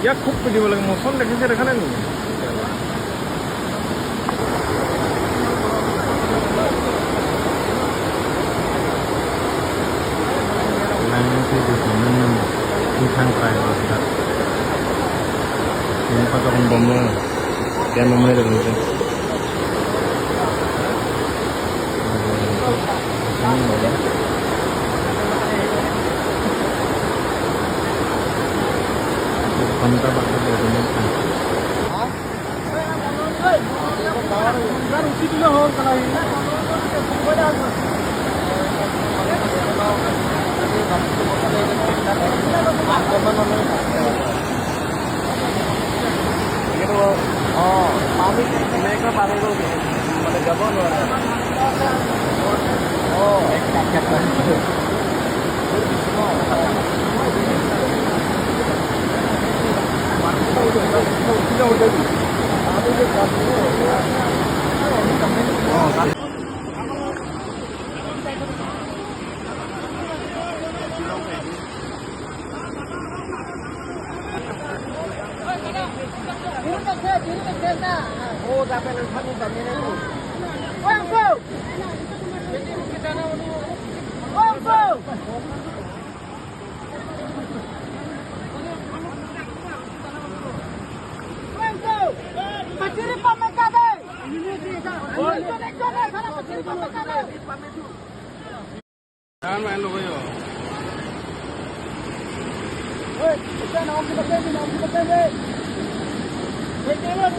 ইয়াক খুব পিটিব লাগে মচন দেখিছে দেখা নাই নেকি ini patokan bomnya yang nomornya dari itu kontra pakai bomnya আমি মেঘা পাৰ হৈ গ'ল মানে যাব নোৱাৰে Oh, sampai lupa nih bagian itu. Wongfu. Jadi kita nak Wongfu. Wongfu. Paciri pamekabe. Oh, itu nek sana paciri pamekabe. Jangan main lo yo. Woi, kita nak kita pergi. Oh,